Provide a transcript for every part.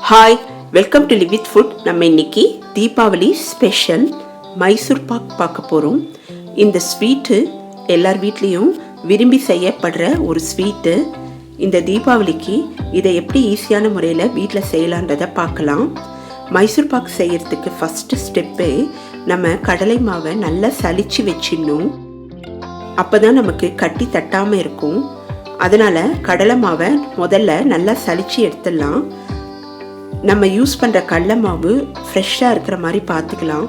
Hi, welcome to live with food. நம்ம இன்னைக்கு Deepavali special Mysore pak பார்க்க போகிறோம். இந்த ஸ்வீட்டு எல்லார் வீட்லேயும் விரும்பி செய்யப்படுற ஒரு ஸ்வீட்டு. இந்த தீபாவளிக்கு இதை எப்படி ஈஸியான முறையில் வீட்டில் செய்யலான்றதை பார்க்கலாம். மைசூர் பாக் செய்யறதுக்கு ஃபஸ்ட்டு ஸ்டெப்பு நம்ம கடலை மாவை நல்லா சலிச்சு வச்சிடணும். அப்போ தான் நமக்கு கட்டி தட்டாமல் இருக்கும். அதனால் கடலை மாவை முதல்ல நல்லா சலிச்சு எடுத்துடலாம். நம்ம யூஸ் பண்ணுற கடலை மாவு ஃப்ரெஷ்ஷாக இருக்கிற மாதிரி பார்த்துக்கலாம்.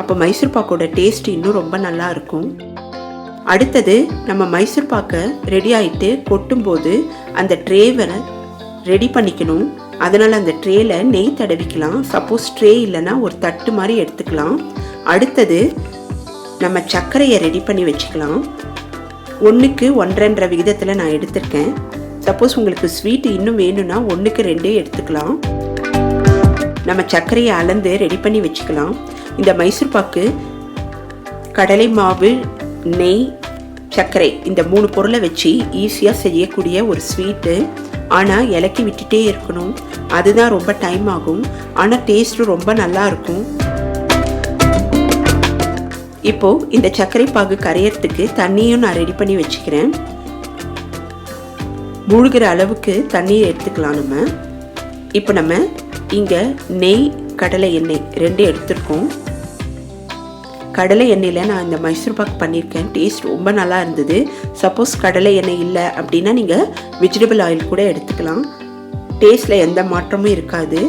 அப்போ மைசூர் பாக்கோட டேஸ்ட் இன்னும் ரொம்ப நல்லா இருக்கும். அடுத்தது நம்ம மைசூர் பாக்கை ரெடி ஆகிட்டு கொட்டும்போது அந்த ட்ரேவை ரெடி பண்ணிக்கணும். அதனால் அந்த ட்ரேயில் நெய் தடவிக்கலாம். சப்போஸ் ட்ரே இல்லைன்னா ஒரு தட்டு மாதிரி எடுத்துக்கலாம். அடுத்தது நம்ம சர்க்கரையை ரெடி பண்ணி வச்சுக்கலாம். 1க்கு 1.5 விகிதத்தில் நான் எடுத்திருக்கேன். சப்போஸ் உங்களுக்கு ஸ்வீட் இன்னும் வேணும்னா 1க்கு 2 எடுத்துக்கலாம். நம்ம சர்க்கரையை அளந்து ரெடி பண்ணி வச்சுக்கலாம். இந்த மைசூர் பாக்கு கடலை மாவு, நெய், சர்க்கரை இந்த 3 பொருளை வச்சு ஈஸியாக செய்யக்கூடிய ஒரு ஸ்வீட்டு. ஆனால் இலக்கி விட்டுட்டே இருக்கணும். அதுதான் ரொம்ப டைம் ஆகும். ஆனால் டேஸ்ட்டும் ரொம்ப நல்லா இருக்கும். இப்போது இந்த சர்க்கரை பாகு கரையிறதுக்கு தண்ணியும் நான் ரெடி பண்ணி வச்சுக்கிறேன். மூழ்கிற அளவுக்கு தண்ணியை எடுத்துக்கலாம். இப்போ நம்ம இங்கே நெய், கடலை எண்ணெய் 2 எடுத்துருக்கோம். கடலை எண்ணெயில் நான் இந்த மைசூர் பாக் பண்ணியிருக்கேன். டேஸ்ட் ரொம்ப நல்லா இருந்தது. சப்போஸ் கடலை எண்ணெய் இல்லை அப்படின்னா நீங்கள் வெஜிடபிள் ஆயில் கூட எடுத்துக்கலாம். டேஸ்ட்டில் எந்த மாற்றமும் இருக்காது.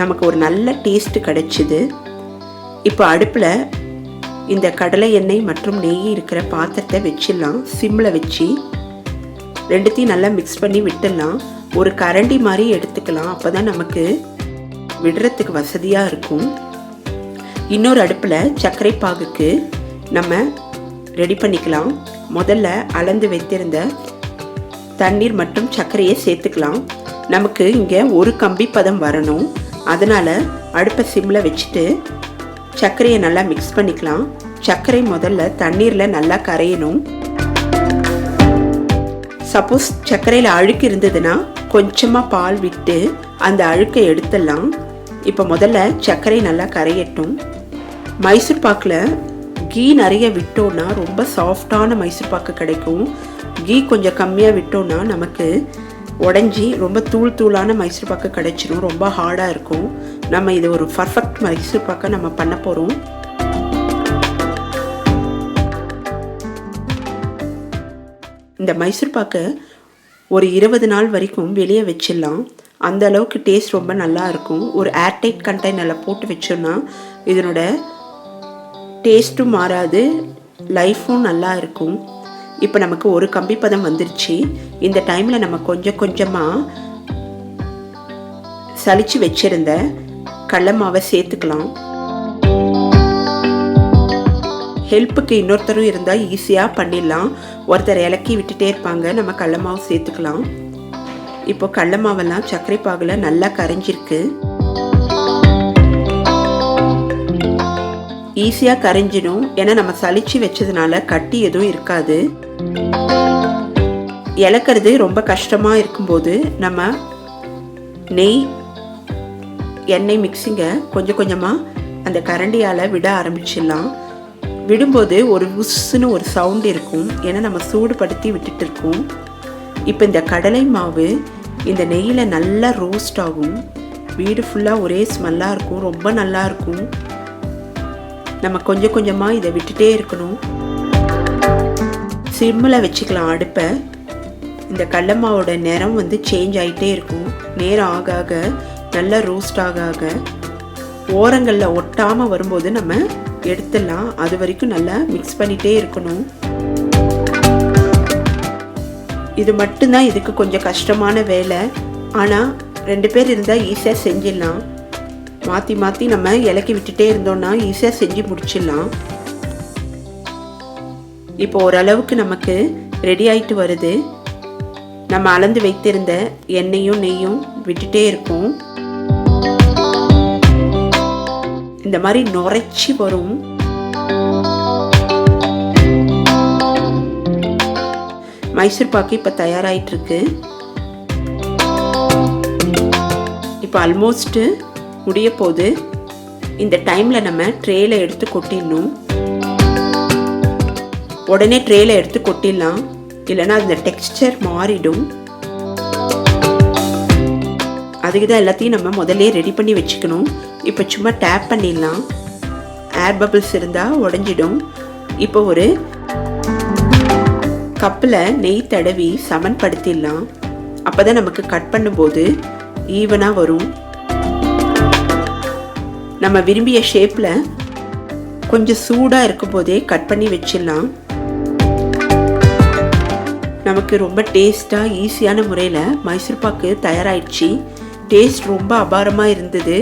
நமக்கு ஒரு நல்ல டேஸ்ட்டு கிடைச்சிது. இப்போ அடுப்பில் இந்த கடலை எண்ணெய் மற்றும் நெய் இருக்கிற பாத்திரத்தை வச்சிடலாம். சிம்மில் வச்சு ரெண்டுத்தையும் நல்லா மிக்ஸ் பண்ணி விட்டுடலாம். ஒரு கரண்டி மாதிரி எடுத்துக்கலாம். அப்போ தான் நமக்கு விடுறதுக்கு வசதியாக இருக்கும். இன்னொரு அடுப்பில் சர்க்கரை பாகுக்கு நம்ம ரெடி பண்ணிக்கலாம். முதல்ல அளந்து வைத்திருந்த தண்ணீர் மற்றும் சர்க்கரையை சேர்த்துக்கலாம். நமக்கு இங்கே ஒரு கம்பி பதம் வரணும். அதனால் அடுப்பை சிம்மில் வச்சுட்டு சர்க்கரையை நல்லா மிக்ஸ் பண்ணிக்கலாம். சர்க்கரை முதல்ல தண்ணீரில் நல்லா கரையணும். சப்போஸ் சர்க்கரையில் அழுக்கு இருந்ததுன்னா கொஞ்சமாக பால் விட்டு அந்த அழுக்கை எடுத்துடலாம். இப்போ முதல்ல சர்க்கரை நல்லா கரையட்டும். மைசூர் பாக்கில் கீ நிறைய விட்டோன்னா ரொம்ப சாஃப்டான மைசூர் பாக்கு கிடைக்கும். கீ கொஞ்சம் கம்மியாக விட்டோன்னா நமக்கு உடஞ்சி ரொம்ப தூளான மைசூர் பாக்கு கிடைச்சிடும். ரொம்ப ஹார்டாக இருக்கும். நம்ம இது ஒரு பர்ஃபெக்ட் மைசூர் பாக்கை நம்ம பண்ண போகிறோம். இந்த மைசூர் பாக்கை ஒரு 20 நாள் வரைக்கும் வெளியே வச்சிடலாம். அந்த அளவுக்கு டேஸ்ட் ரொம்ப நல்லா இருக்கும். ஒரு ஏர்டைட் கண்டெய்னரில் போட்டு வச்சோன்னா இதனோட டேஸ்ட்டும் மாறாது, லைஃப்பும் நல்லா இருக்கும். இப்போ நமக்கு ஒரு கம்பி பதம் வந்துருச்சு. இந்த டைமில் நம்ம கொஞ்சம் கொஞ்சமாக சலிச்சு வச்சிருந்த கடலை மாவை சேர்த்துக்கலாம். ஹெல்ப்புக்கு இன்னொருத்தரும் இருந்தால் ஈஸியாக பண்ணிடலாம். ஒருத்தர் இலக்கி விட்டுட்டே இருப்பாங்க. நம்ம கடலை மாவு சேர்த்துக்கலாம். இப்போ கடலை மாவெல்லாம் சர்க்கரை பாகில் நல்லா கரைஞ்சிருக்கு. ஈஸியாக கரைஞ்சிடும். ஏன்னா நம்ம சலிச்சு வச்சதுனால கட்டி எதுவும் இருக்காது. இலக்கிறது ரொம்ப கஷ்டமாக இருக்கும்போது நம்ம நெய், எண்ணெய் மிக்ஸிங்கை கொஞ்சம் கொஞ்சமாக அந்த கரண்டியால் விட ஆரம்பிச்சிடலாம். விடும்போது ஒரு உஸ்ஸுன்னு ஒரு சவுண்ட் இருக்கும். ஏன்னா நம்ம சூடுபடுத்தி விட்டுட்டு இருக்கோம். இப்போ இந்த கடலை மாவு இந்த நெய்யில் நல்லா ரோஸ்ட் ஆகும். வீடு ஃபுல்லாக ஒரே ஸ்மெல்லாக இருக்கும். ரொம்ப நல்லா இருக்கும். நம்ம கொஞ்சம் கொஞ்சமாக இதை விட்டுட்டே இருக்கணும். சிம்மில் வச்சுக்கலாம் அடுப்பை. இந்த கடலை மாவோட நிறம் சேஞ்ச் ஆகிட்டே இருக்கும். நேரம் ஆக ஆக நல்லா ரோஸ்ட் ஆக ஆக ஓரங்களில் ஒட்டாமல் வரும்போது நம்ம எடுத்துடலாம். அது வரைக்கும் நல்லா மிக்ஸ் பண்ணிகிட்டே இருக்கணும். இது மட்டும்தான் இதுக்கு கொஞ்சம் கஷ்டமான வேலை. ஆனால் 2 பேர் இருந்தால் ஈஸியாக செஞ்சிடலாம். மாற்றி மாற்றி நம்ம இலக்கி விட்டுட்டே இருந்தோம்னா ஈஸியாக செஞ்சு முடிச்சிடலாம். இப்போ ஓரளவுக்கு நமக்கு ரெடி ஆகிட்டு வருது. நம்ம அளந்து வைத்திருந்த எண்ணெயும் நெய்யும் விட்டுட்டே இருக்கோம். இந்த மாதிரி நுரைச்சி வரும். மைசூர் பாக்கு இப்போ தயாராகிட்டு இருக்கு. இப்போ ஆல்மோஸ்ட்டு முடிய போகுது. இந்த டைமில் நம்ம ட்ரேயில் எடுத்து கொட்டிடணும். உடனே ட்ரேயில் எடுத்து கொட்டிடலாம், இல்லைன்னா அந்த டெக்ஸ்சர் மாறிடும். அதுக்கு தான் எல்லாத்தையும் நம்ம முதல்ல ரெடி பண்ணி வச்சுக்கணும். இப்போ சும்மா டேப் பண்ணிடலாம். ஏர் பபிள்ஸ் இருந்தால் உடஞ்சிடும். இப்போ ஒரு கப்பில் நெய் தடவி சமன்படுத்திடலாம். அப்போ தான் நமக்கு கட் பண்ணும்போது ஈவனாக வரும். நம்ம விரும்பிய ஷேப்பில் கொஞ்சம் சூடாக இருக்கும் போதே கட் பண்ணி வச்சிடலாம். நமக்கு ரொம்ப டேஸ்ட்டாக ஈஸியான முறையில் மைசூர் பாக்கு தயாராகிடுச்சு. டேஸ்ட் ரொம்ப அபாரமாக இருந்தது.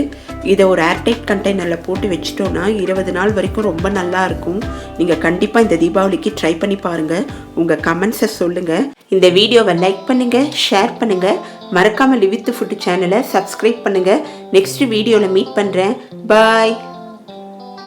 இதை ஒரு ஏர்டைட் கண்டெய்னரில் போட்டு வச்சிட்டோன்னா 20 நாள் வரைக்கும் ரொம்ப நல்லா இருக்கும். நீங்கள் கண்டிப்பாக இந்த தீபாவளிக்கு ட்ரை பண்ணி பாருங்கள். உங்கள் கமெண்ட்ஸை சொல்லுங்கள். இந்த வீடியோவை லைக் பண்ணுங்கள், ஷேர் பண்ணுங்கள். மறக்காமல் லிவ் வித் ஃபுட் சேனலை சப்ஸ்கிரைப் பண்ணுங்கள். நெக்ஸ்ட் வீடியோவில் மீட் பண்ணுறேன். பாய்.